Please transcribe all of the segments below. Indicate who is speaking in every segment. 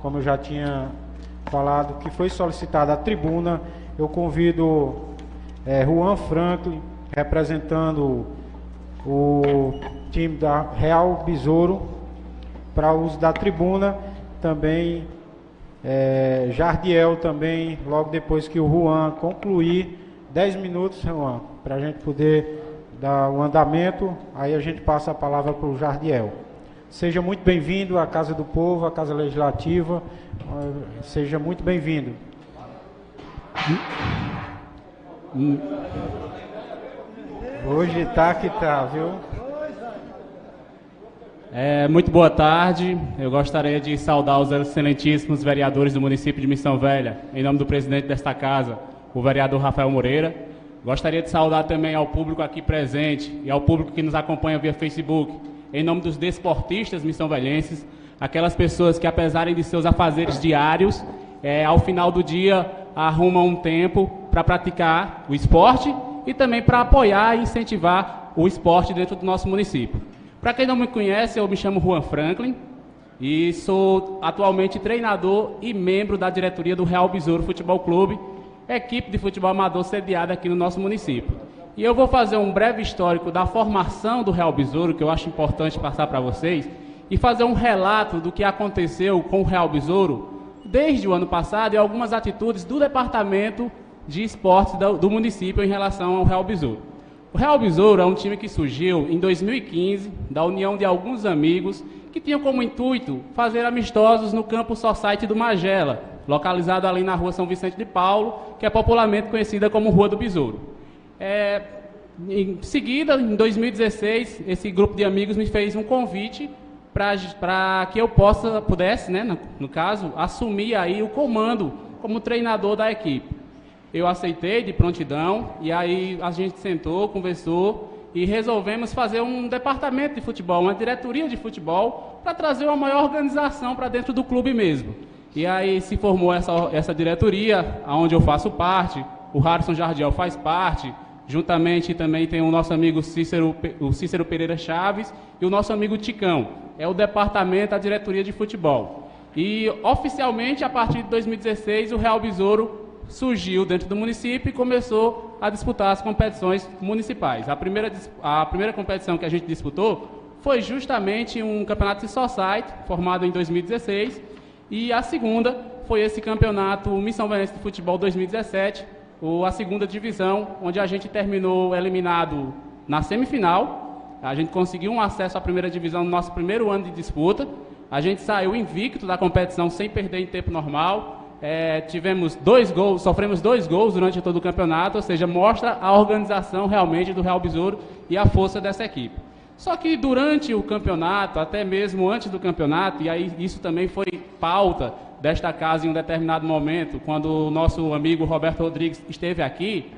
Speaker 1: Como eu já tinha falado, que foi solicitada a tribuna, eu convido Juan Franklin, representando o time da Real Besouro, para uso da tribuna. Também Jardiel também, logo depois que o Juan concluir. 10 minutos, Juan, para a gente poder dar o andamento, aí a gente passa a palavra para o Jardiel. Seja muito bem-vindo à Casa do Povo, à Casa Legislativa. Seja muito bem-vindo. Hoje tá que tá, viu?
Speaker 2: Muito boa tarde. Eu gostaria de saudar os excelentíssimos vereadores do município de Missão Velha, em nome do presidente desta casa, o vereador Rafael Moreira. Gostaria de saudar também ao público aqui presente e ao público que nos acompanha via Facebook, em nome dos desportistas missãovelhenses, aquelas pessoas que, apesar de seus afazeres diários, ao final do dia arrumam um tempo para praticar o esporte e também para apoiar e incentivar o esporte dentro do nosso município. Para quem não me conhece, eu me chamo Juan Franklin e sou atualmente treinador e membro da diretoria do Real Besouro Futebol Clube, equipe de futebol amador sediada aqui no nosso município. E eu vou fazer um breve histórico da formação do Real Besouro, que eu acho importante passar para vocês, e fazer um relato do que aconteceu com o Real Besouro desde o ano passado e algumas atitudes do Departamento de Esportes do município em relação ao Real Besouro. O Real Besouro é um time que surgiu em 2015, da união de alguns amigos que tinham como intuito fazer amistosos no campo Society do Magela, localizado ali na rua São Vicente de Paulo, que é popularmente conhecida como Rua do Besouro. Em seguida, em 2016, esse grupo de amigos me fez um convite para que eu pudesse, né, no caso, assumir aí o comando como treinador da equipe. Eu aceitei de prontidão e aí a gente sentou, conversou e resolvemos fazer um departamento de futebol, uma diretoria de futebol, para trazer uma maior organização para dentro do clube mesmo. E aí se formou essa diretoria, onde eu faço parte, o Harrison Jardiel faz parte. Juntamente também tem o nosso amigo Cícero Pereira Chaves e o nosso amigo Ticão. É o departamento, a diretoria de futebol. E oficialmente, a partir de 2016, o Real Besouro surgiu dentro do município e começou a disputar as competições municipais. A primeira competição que a gente disputou foi justamente um campeonato de society, formado em 2016, e a segunda foi esse campeonato Missão Velhense de Futebol 2017, a segunda divisão, onde a gente terminou eliminado na semifinal. A gente conseguiu um acesso à primeira divisão no nosso primeiro ano de disputa. A gente saiu invicto da competição sem perder em tempo normal. Tivemos 2 gols, sofremos 2 gols durante todo o campeonato, ou seja, mostra a organização realmente do Real Besouro e a força dessa equipe. Só que durante o campeonato, até mesmo antes do campeonato, e aí isso também foi pauta desta casa em um determinado momento, quando o nosso amigo Roberto Rodrigues esteve aqui,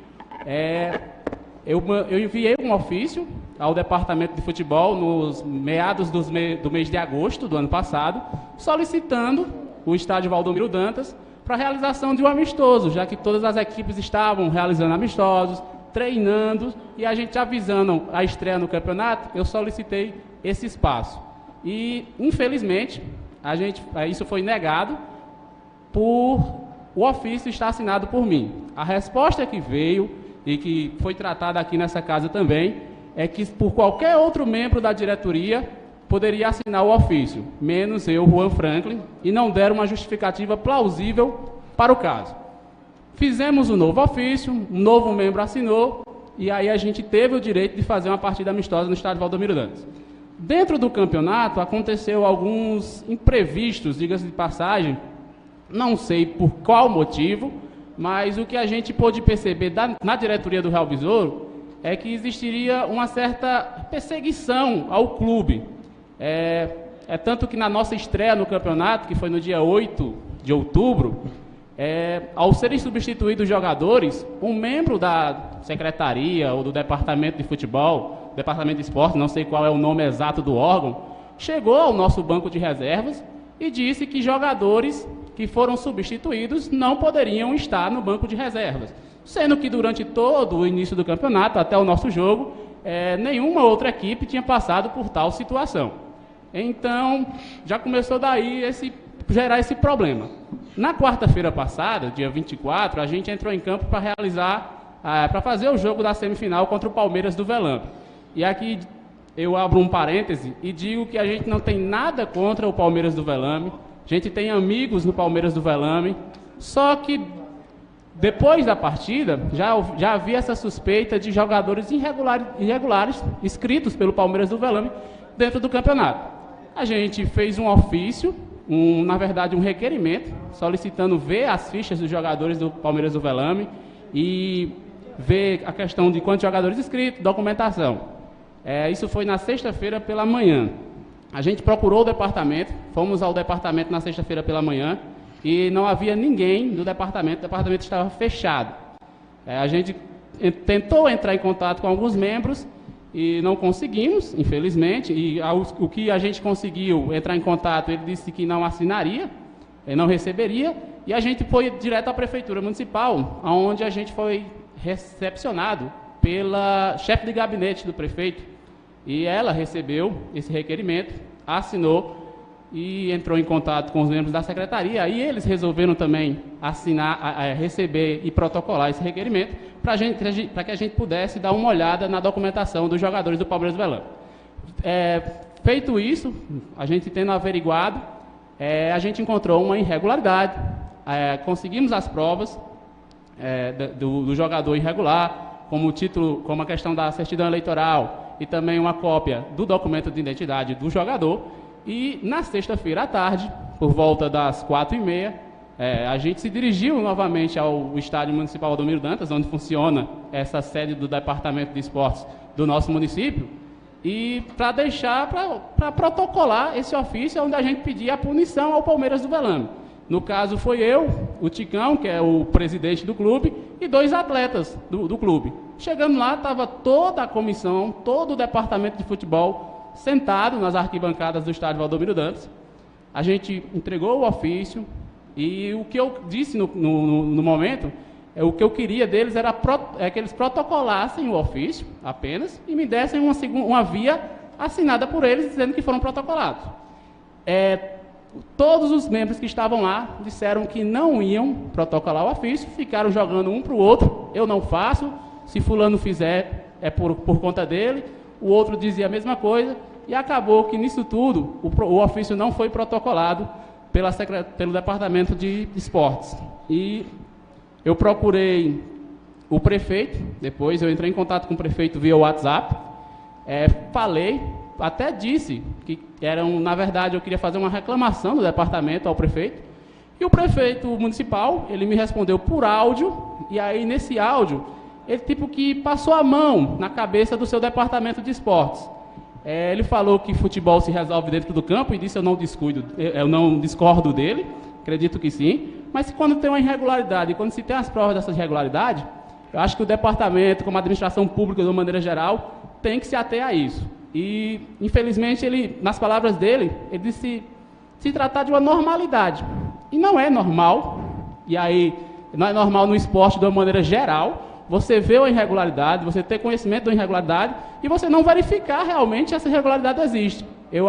Speaker 2: eu enviei um ofício ao departamento de futebol nos meados do mês de agosto do ano passado, solicitando o estádio Valdomiro Dantas para a realização de um amistoso, já que todas as equipes estavam realizando amistosos, treinando, e a gente avisando a estreia no campeonato, eu solicitei esse espaço. E, infelizmente, isso foi negado por o ofício estar assinado por mim. A resposta que veio, e que foi tratada aqui nessa casa também, é que por qualquer outro membro da diretoria poderia assinar o ofício, menos eu, Juan Franklin, e não deram uma justificativa plausível para o caso. Fizemos um novo ofício, um novo membro assinou, e aí a gente teve o direito de fazer uma partida amistosa no estádio Valdomiro Dantas. Dentro do campeonato aconteceu alguns imprevistos, diga-se de passagem, não sei por qual motivo, mas o que a gente pôde perceber na diretoria do Real Besouro é que existiria uma certa perseguição ao clube. Tanto que na nossa estreia no campeonato, que foi no dia 8 de outubro, ao serem substituídos jogadores, um membro da secretaria ou do departamento de futebol, departamento de esporte, não sei qual é o nome exato do órgão, chegou ao nosso banco de reservas e disse que jogadores que foram substituídos não poderiam estar no banco de reservas, sendo que durante todo o início do campeonato, até o nosso jogo, nenhuma outra equipe tinha passado por tal situação. Então, já começou daí gerar esse problema. Na quarta-feira passada, dia 24, a gente entrou em campo para fazer o jogo da semifinal contra o Palmeiras do Velame. E aqui eu abro um parêntese e digo que a gente não tem nada contra o Palmeiras do Velame, a gente tem amigos no Palmeiras do Velame, só que depois da partida já havia essa suspeita de jogadores irregulares inscritos pelo Palmeiras do Velame dentro do campeonato. A gente fez um ofício, na verdade um requerimento, solicitando ver as fichas dos jogadores do Palmeiras do Velame e ver a questão de quantos jogadores inscritos, documentação. Isso foi na sexta-feira pela manhã. A gente procurou o departamento, fomos ao departamento na sexta-feira pela manhã e não havia ninguém do departamento, o departamento estava fechado. A gente tentou entrar em contato com alguns membros e não conseguimos, infelizmente, e o que a gente conseguiu entrar em contato, ele disse que não assinaria, não receberia, e a gente foi direto à Prefeitura Municipal, onde a gente foi recepcionado pela chefe de gabinete do prefeito, e ela recebeu esse requerimento, assinou e entrou em contato com os membros da secretaria, e eles resolveram também receber e protocolar esse requerimento para que a gente pudesse dar uma olhada na documentação dos jogadores do Palmeiras do Velame. Feito isso, a gente tendo averiguado, a gente encontrou uma irregularidade, conseguimos as provas do jogador irregular, como o título, como a questão da certidão eleitoral e também uma cópia do documento de identidade do jogador. E na sexta-feira à tarde, por volta das 4h30, a gente se dirigiu novamente ao Estádio Municipal Aldomiro Dantas, onde funciona essa sede do Departamento de Esportes do nosso município, e para protocolar esse ofício onde a gente pedia a punição ao Palmeiras do Velame. No caso foi eu, o Ticão, que é o presidente do clube, e 2 atletas do clube. Chegando lá, estava toda a comissão, todo o departamento de futebol sentado nas arquibancadas do estádio Valdomiro Dantas. A gente entregou o ofício e o que eu disse no momento, o que eu queria deles era que eles protocolassem o ofício apenas e me dessem uma via assinada por eles dizendo que foram protocolados. Todos os membros que estavam lá disseram que não iam protocolar o ofício, ficaram jogando um para o outro, eu não faço, se fulano fizer é por conta dele, o outro dizia a mesma coisa, e acabou que nisso tudo o ofício não foi protocolado pelo Departamento de Esportes. E eu procurei o prefeito, depois eu entrei em contato com o prefeito via WhatsApp, falei, até disse que na verdade eu queria fazer uma reclamação do departamento ao prefeito, e o prefeito municipal, ele me respondeu por áudio, e aí nesse áudio, ele tipo que passou a mão na cabeça do seu departamento de esportes. Ele falou que futebol se resolve dentro do campo, e disso eu não discordo dele, acredito que sim, mas quando tem uma irregularidade, quando se tem as provas dessa irregularidade, eu acho que o departamento, como a administração pública de uma maneira geral, tem que se ater a isso. E, infelizmente, nas palavras dele, ele disse se tratar de uma normalidade. E não é normal, e aí não é normal no esporte de uma maneira geral, você vê uma irregularidade, você ter conhecimento da irregularidade e você não verificar realmente se essa irregularidade existe. Eu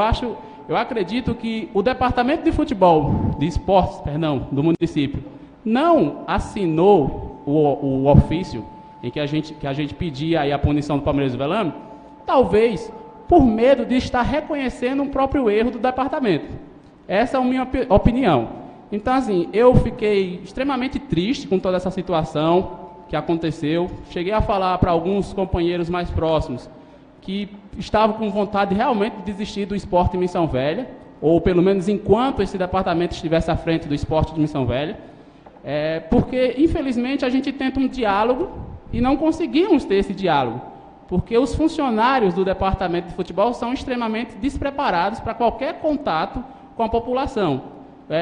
Speaker 2: acredito que o departamento de futebol, de esportes, do município, não assinou o ofício em que a gente pedia aí a punição do Palmeiras do Velame, talvez por medo de estar reconhecendo um próprio erro do departamento. Essa é a minha opinião. Então, assim, eu fiquei extremamente triste com toda essa situação que aconteceu. Cheguei a falar para alguns companheiros mais próximos que estavam com vontade realmente de desistir do esporte de Missão Velha, ou pelo menos enquanto esse departamento estivesse à frente do esporte de Missão Velha, porque, infelizmente, a gente tenta um diálogo e não conseguimos ter esse diálogo, porque os funcionários do departamento de futebol são extremamente despreparados para qualquer contato com a população.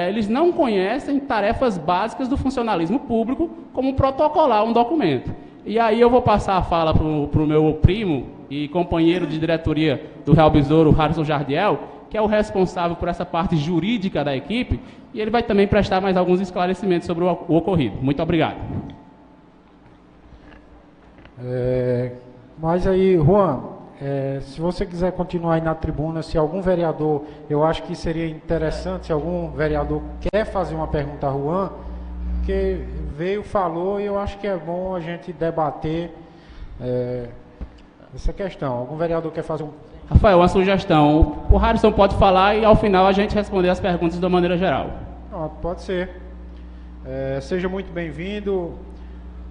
Speaker 2: Eles não conhecem tarefas básicas do funcionalismo público, como protocolar um documento. E aí eu vou passar a fala para o meu primo e companheiro de diretoria do Real Besouro, Harrison Jardiel, que é o responsável por essa parte jurídica da equipe, e ele vai também prestar mais alguns esclarecimentos sobre o ocorrido. Muito obrigado.
Speaker 1: Mas aí, Juan, se você quiser continuar aí na tribuna, se algum vereador, eu acho que seria interessante, se algum vereador quer fazer uma pergunta a Juan, que veio, falou, e eu acho que é bom a gente debater essa questão. Algum vereador quer fazer um...
Speaker 2: Rafael, uma sugestão. O Harrison pode falar e ao final a gente responder as perguntas de uma maneira geral.
Speaker 1: Pode ser. Seja muito bem-vindo,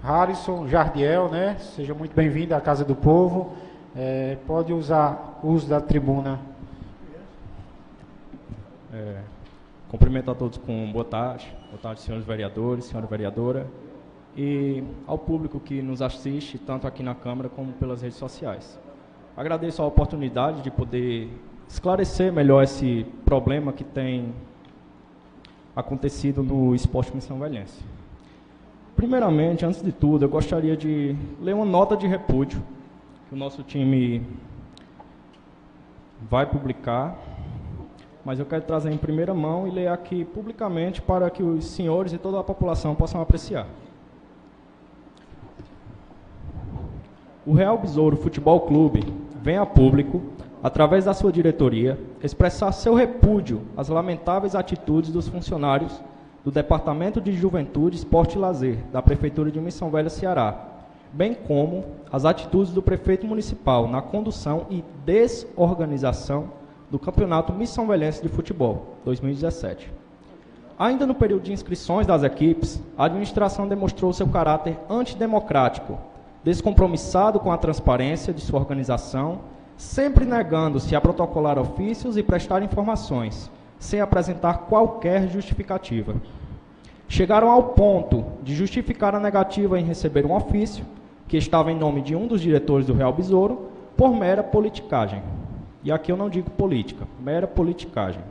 Speaker 1: Harrison Jardiel, né? Seja muito bem-vindo à Casa do Povo. Pode usar o uso da tribuna.
Speaker 3: Cumprimento a todos com boa tarde, senhores vereadores, senhora vereadora, e ao público que nos assiste, tanto aqui na Câmara como pelas redes sociais. Agradeço a oportunidade de poder esclarecer melhor esse problema que tem acontecido no esporte missão-velhense. Primeiramente, antes de tudo, eu gostaria de ler uma nota de repúdio que o nosso time vai publicar, mas eu quero trazer em primeira mão e ler aqui publicamente para que os senhores e toda a população possam apreciar. O Real Besouro Futebol Clube vem a público, através da sua diretoria, expressar seu repúdio às lamentáveis atitudes dos funcionários do Departamento de Juventude, Esporte e Lazer da Prefeitura de Missão Velha, Ceará, bem como as atitudes do prefeito municipal na condução e desorganização do Campeonato Missão Velhense de Futebol 2017. Ainda no período de inscrições das equipes, a administração demonstrou seu caráter antidemocrático, descompromissado com a transparência de sua organização, sempre negando-se a protocolar ofícios e prestar informações, sem apresentar qualquer justificativa. Chegaram ao ponto de justificar a negativa em receber um ofício, que estava em nome de um dos diretores do Real Besouro, por mera politicagem. E aqui eu não digo política, mera politicagem.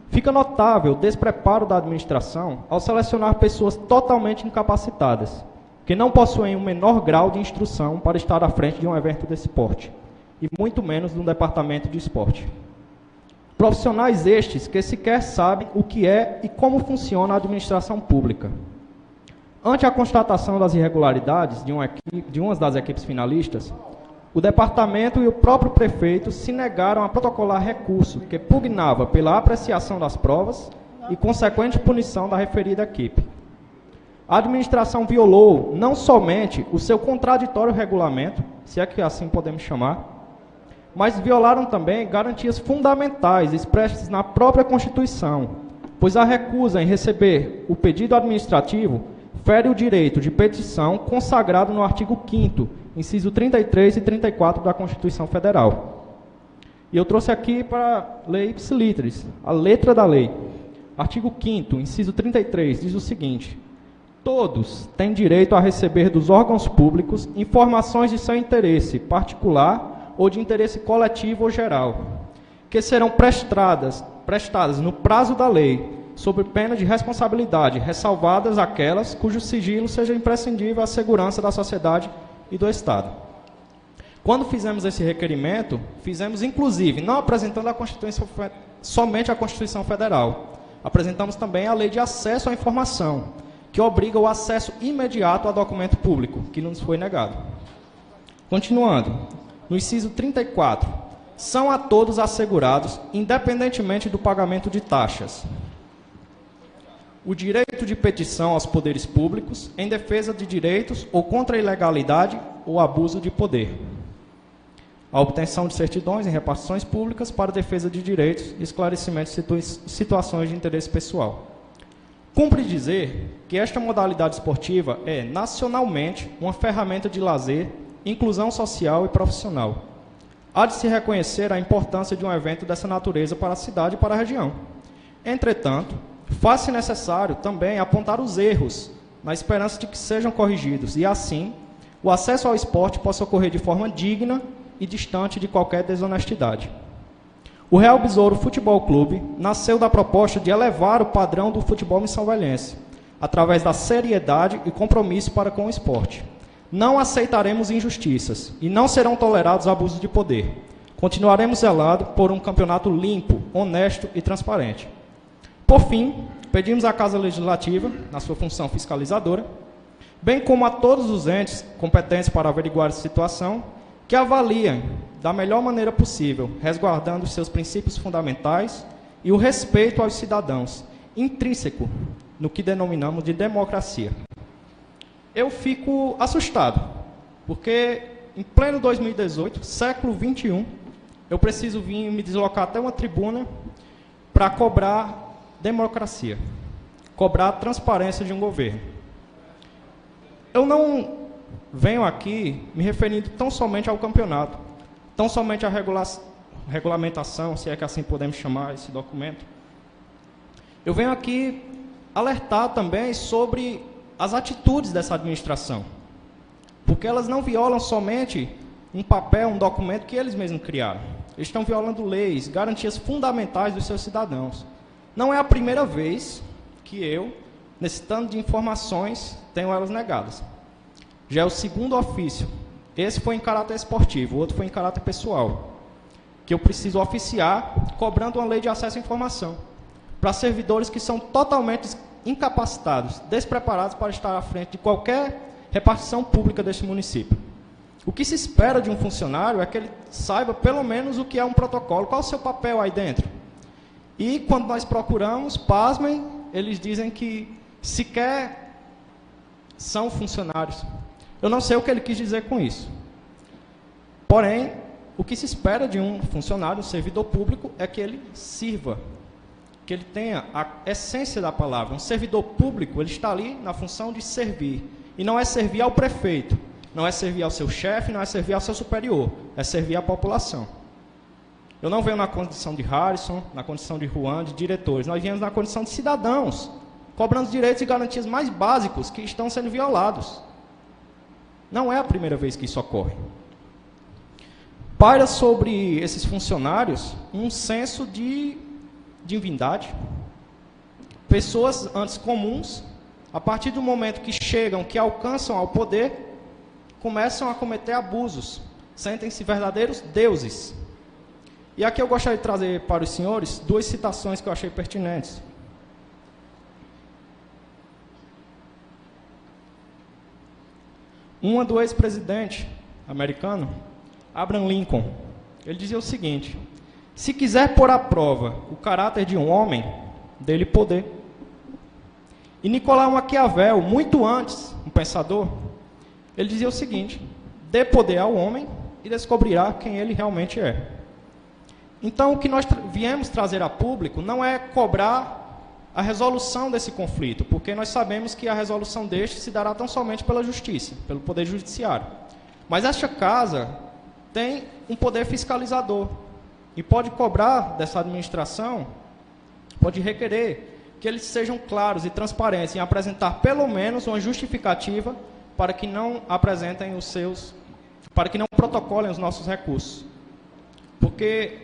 Speaker 3: Fica notável o despreparo da administração ao selecionar pessoas totalmente incapacitadas, que não possuem o menor grau de instrução para estar à frente de um evento desse porte, e muito menos de um departamento de esporte. Profissionais estes que sequer sabem o que é e como funciona a administração pública. Ante a constatação das irregularidades de uma das equipes finalistas, o departamento e o próprio prefeito se negaram a protocolar recurso que pugnava pela apreciação das provas e consequente punição da referida equipe. A administração violou não somente o seu contraditório regulamento, se é que assim podemos chamar, mas violaram também garantias fundamentais expressas na própria Constituição, pois a recusa em receber o pedido administrativo fere o direito de petição consagrado no artigo 5º, inciso 33 e 34 da Constituição Federal. E eu trouxe aqui para ler ipsis literis, a letra da lei. Artigo 5º, inciso 33, diz o seguinte: todos têm direito a receber dos órgãos públicos informações de seu interesse particular ou de interesse coletivo ou geral, que serão prestadas no prazo da lei, sob pena de responsabilidade, ressalvadas aquelas cujo sigilo seja imprescindível à segurança da sociedade e do Estado. Quando fizemos esse requerimento, fizemos inclusive, não apresentando somente a Constituição Federal, apresentamos também a Lei de Acesso à Informação, que obriga o acesso imediato a documento público, que nos foi negado. Continuando, no inciso 34, são a todos assegurados, independentemente do pagamento de taxas, o direito de petição aos poderes públicos em defesa de direitos ou contra a ilegalidade ou abuso de poder. A obtenção de certidões em repartições públicas para defesa de direitos e esclarecimento de situações de interesse pessoal. Cumpre dizer que esta modalidade esportiva é, nacionalmente, uma ferramenta de lazer, inclusão social e profissional. Há de se reconhecer a importância de um evento dessa natureza para a cidade e para a região. Entretanto, faz-se necessário também apontar os erros, na esperança de que sejam corrigidos, e assim, o acesso ao esporte possa ocorrer de forma digna e distante de qualquer desonestidade. O Real Besouro Futebol Clube nasceu da proposta de elevar o padrão do futebol missão-velhense, através da seriedade e compromisso para com o esporte. Não aceitaremos injustiças e não serão tolerados abusos de poder. Continuaremos zelando por um campeonato limpo, honesto e transparente. Por fim, pedimos à Casa Legislativa, na sua função fiscalizadora, bem como a todos os entes competentes para averiguar essa situação, que avaliem da melhor maneira possível, resguardando os seus princípios fundamentais e o respeito aos cidadãos, intrínseco no que denominamos de democracia. Eu fico assustado, porque em pleno 2018, século XXI, eu preciso vir me deslocar até uma tribuna para cobrar democracia, cobrar a transparência de um governo. Eu não venho aqui me referindo tão somente ao campeonato, tão somente à regulamentação, se é que assim podemos chamar esse documento. Eu venho aqui alertar também sobre as atitudes dessa administração, porque elas não violam somente um papel, um documento que eles mesmos criaram. Eles estão violando leis, garantias fundamentais dos seus cidadãos. Não é a primeira vez que eu, necessitando de informações, tenho elas negadas. Já é o segundo ofício. Esse foi em caráter esportivo, o outro foi em caráter pessoal, que eu preciso oficiar cobrando uma lei de acesso à informação para servidores que são totalmente incapacitados, despreparados para estar à frente de qualquer repartição pública deste município. O que se espera de um funcionário é que ele saiba pelo menos o que é um protocolo, qual é o seu papel aí dentro. E quando nós procuramos, pasmem, eles dizem que sequer são funcionários. Eu não sei o que ele quis dizer com isso. Porém, o que se espera de um funcionário, um servidor público, é que ele sirva, que ele tenha a essência da palavra. Um servidor público, ele está ali na função de servir. E não é servir ao prefeito, não é servir ao seu chefe, não é servir ao seu superior, é servir à população. Eu não venho na condição de Harrison, na condição de Juan, de diretores. Nós viemos na condição de cidadãos, cobrando direitos e garantias mais básicos que estão sendo violados. Não é a primeira vez que isso ocorre. Paira sobre esses funcionários um senso de divindade. Pessoas antes comuns, a partir do momento que chegam, que alcançam ao poder, começam a cometer abusos, sentem-se verdadeiros deuses. E aqui eu gostaria de trazer para os senhores duas citações que eu achei pertinentes. Uma do ex-presidente americano, Abraham Lincoln. Ele dizia o seguinte: se quiser pôr à prova o caráter de um homem, dê-lhe poder. E Nicolau Maquiavel, muito antes, um pensador, ele dizia o seguinte: dê poder ao homem e descobrirá quem ele realmente é. Então, o que nós viemos trazer a público não é cobrar a resolução desse conflito, porque nós sabemos que a resolução deste se dará tão somente pela justiça, pelo poder judiciário. Mas esta casa tem um poder fiscalizador e pode cobrar dessa administração, pode requerer que eles sejam claros e transparentes em apresentar pelo menos uma justificativa para que não apresentem para que não protocolem os nossos recursos. Porque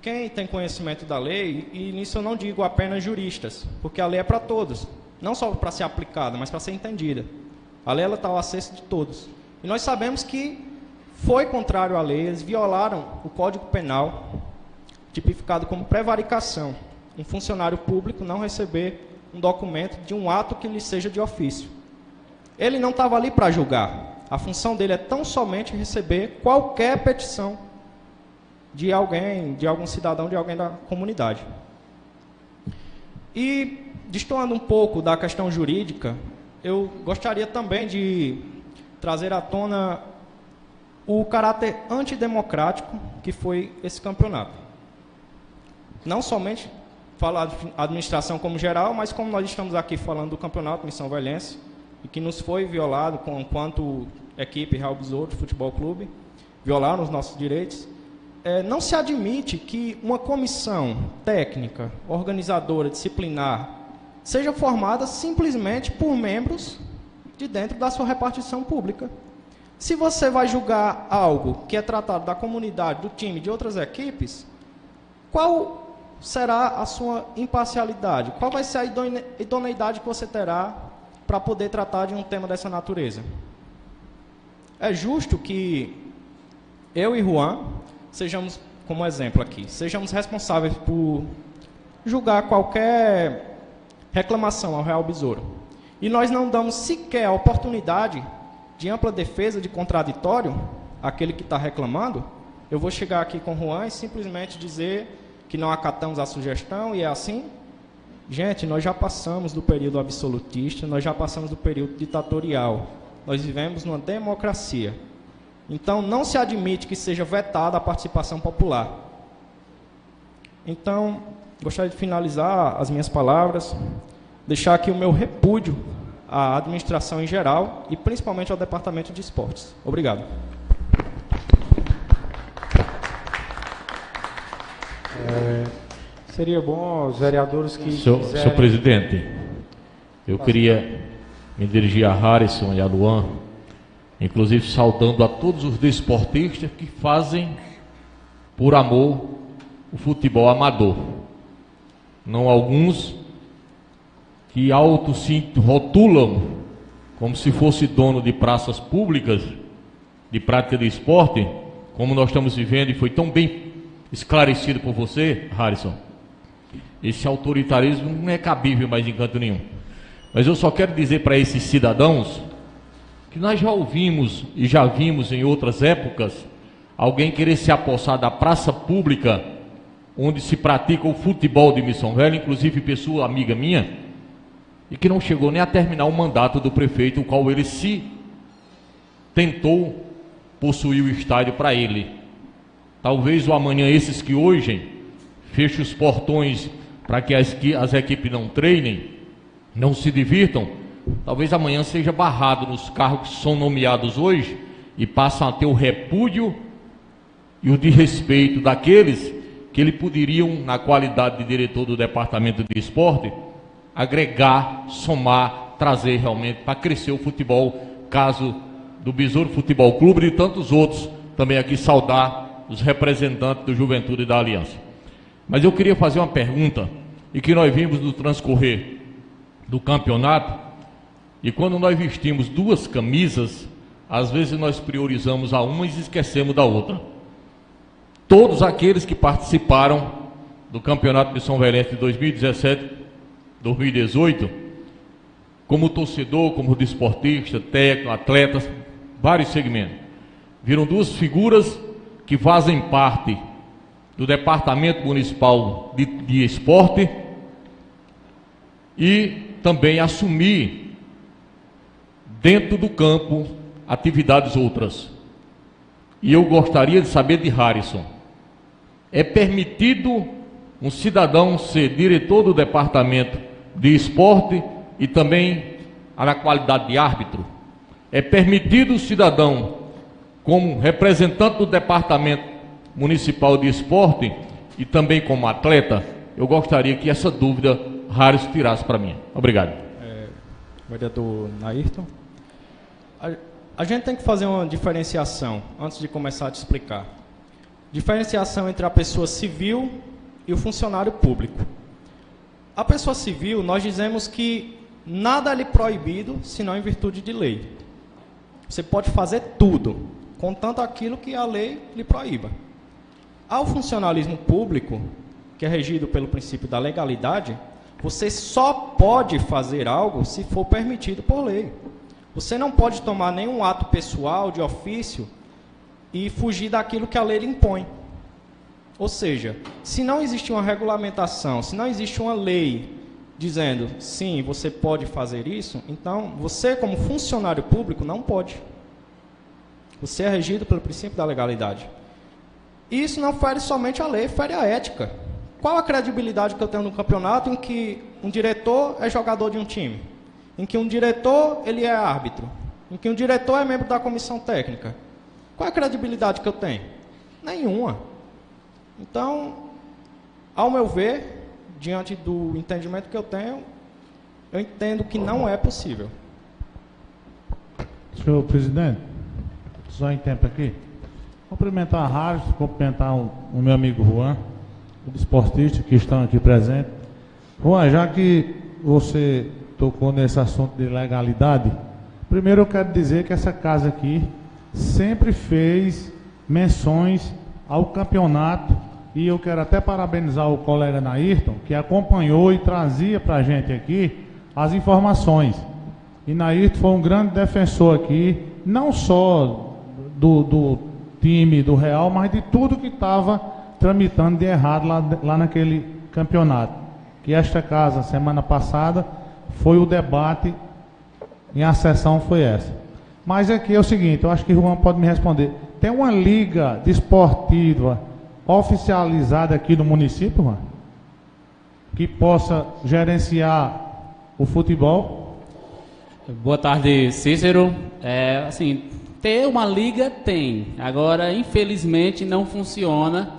Speaker 3: quem tem conhecimento da lei, e nisso eu não digo apenas juristas, porque a lei é para todos, não só para ser aplicada, mas para ser entendida. A lei está ao acesso de todos. E nós sabemos que foi contrário à lei, eles violaram o Código Penal, tipificado como prevaricação. Um funcionário público não receber um documento de um ato que lhe seja de ofício. Ele não estava ali para julgar. A função dele é tão somente receber qualquer petição de alguém, de algum cidadão, de alguém da comunidade. E, destoando um pouco da questão jurídica, eu gostaria também de trazer à tona o caráter antidemocrático que foi esse campeonato. Não somente falar de administração como geral, mas como nós estamos aqui falando do campeonato Missão Velhense, e que nos foi violado enquanto equipe Real Besouro Futebol Clube, violaram os nossos direitos. Não se admite que uma comissão técnica, organizadora, disciplinar, seja formada simplesmente por membros de dentro da sua repartição pública. Se você vai julgar algo que é tratado da comunidade, do time, de outras equipes, qual será a sua imparcialidade? Qual vai ser a idoneidade que você terá para poder tratar de um tema dessa natureza? É justo que eu e Juan sejamos, como exemplo aqui, sejamos responsáveis por julgar qualquer reclamação ao Real Besouro. E nós não damos sequer a oportunidade de ampla defesa de contraditório àquele que está reclamando, eu vou chegar aqui com o Juan e simplesmente dizer que não acatamos a sugestão e é assim? Gente, nós já passamos do período absolutista, nós já passamos do período ditatorial. Nós vivemos numa democracia. Então, não se admite que seja vetada a participação popular. Então, gostaria de finalizar as minhas palavras, deixar aqui o meu repúdio à administração em geral e principalmente ao Departamento de Esportes. Obrigado.
Speaker 1: Seria bom os vereadores que
Speaker 4: Senhor presidente, eu queria me dirigir a Harrison e a Luan, inclusive saudando a todos os desportistas que fazem por amor o futebol amador. Não alguns que se rotulam como se fosse dono de praças públicas de prática de esporte, como nós estamos vivendo e foi tão bem esclarecido por você, Harrison. Esse autoritarismo não é cabível mais em canto nenhum. Mas eu só quero dizer para esses cidadãos que nós já ouvimos e já vimos em outras épocas alguém querer se apossar da praça pública onde se pratica o futebol de Missão Velha, inclusive pessoa amiga minha, e que não chegou nem a terminar o mandato do prefeito, o qual ele se tentou possuir o estádio para ele. Talvez o amanhã esses que hoje fechem os portões para que as equipes não treinem, não se divirtam, talvez amanhã seja barrado nos cargos que são nomeados hoje e passam a ter o repúdio e o desrespeito daqueles que ele poderiam, na qualidade de diretor do Departamento de Esporte, agregar, somar, trazer realmente para crescer o futebol, caso do Besouro Futebol Clube e de tantos outros, também aqui saudar os representantes do Juventude e da Aliança. Mas eu queria fazer uma pergunta, e que nós vimos no transcorrer do campeonato, e quando nós vestimos duas camisas, às vezes nós priorizamos a uma e esquecemos da outra. Todos aqueles que participaram do Campeonato de São Velhense de 2017, 2018, como torcedor, como desportista, técnico, atletas, vários segmentos, viram duas figuras que fazem parte do Departamento Municipal de Esporte e também assumir dentro do campo atividades outras. E eu gostaria de saber de Harrison: é permitido um cidadão ser diretor do Departamento de Esporte e também na qualidade de árbitro? É permitido o cidadão, como representante do Departamento Municipal de Esporte e também como atleta? Eu gostaria que essa dúvida Harrison tirasse para mim. Obrigado.
Speaker 3: Vereador Nairton, a gente tem que fazer uma diferenciação antes de começar a te explicar. Diferenciação entre a pessoa civil e o funcionário público. A pessoa civil, nós dizemos que nada é lhe proibido, senão em virtude de lei. Você pode fazer tudo, contanto aquilo que a lei lhe proíba. Ao funcionalismo público, que é regido pelo princípio da legalidade, você só pode fazer algo se for permitido por lei. Você não pode tomar nenhum ato pessoal, de ofício, e fugir daquilo que a lei lhe impõe. Ou seja, se não existe uma regulamentação, se não existe uma lei dizendo, sim, você pode fazer isso, então você, como funcionário público, não pode. Você é regido pelo princípio da legalidade. Isso não fere somente a lei, fere a ética. Qual a credibilidade que eu tenho no campeonato em que um diretor é jogador de um time? Em que um diretor ele é árbitro? Em que um diretor é membro da comissão técnica? Qual a credibilidade que eu tenho? Nenhuma. Então, ao meu ver, diante do entendimento que eu tenho, eu entendo que não é possível.
Speaker 5: Senhor presidente, só em tempo aqui. Cumprimentar a Harrison, cumprimentar o meu amigo Juan, o desportista que estão aqui presentes. Juan, já que você tocou nesse assunto de legalidade, primeiro eu quero dizer que essa casa aqui sempre fez menções ao campeonato, e eu quero até parabenizar o colega Nairton, que acompanhou e trazia para a gente aqui as informações. E Nairton foi um grande defensor aqui, não só do time do Real, mas de tudo que estava tramitando de errado lá naquele campeonato. Que esta casa, semana passada, foi o debate e a sessão foi essa. Mas aqui é o seguinte, eu acho que o Juan pode me responder. Tem uma liga desportiva oficializada aqui no município, Juan? Que possa gerenciar o futebol?
Speaker 2: Boa tarde, Cícero. Assim, ter uma liga tem. Agora, infelizmente, não funciona.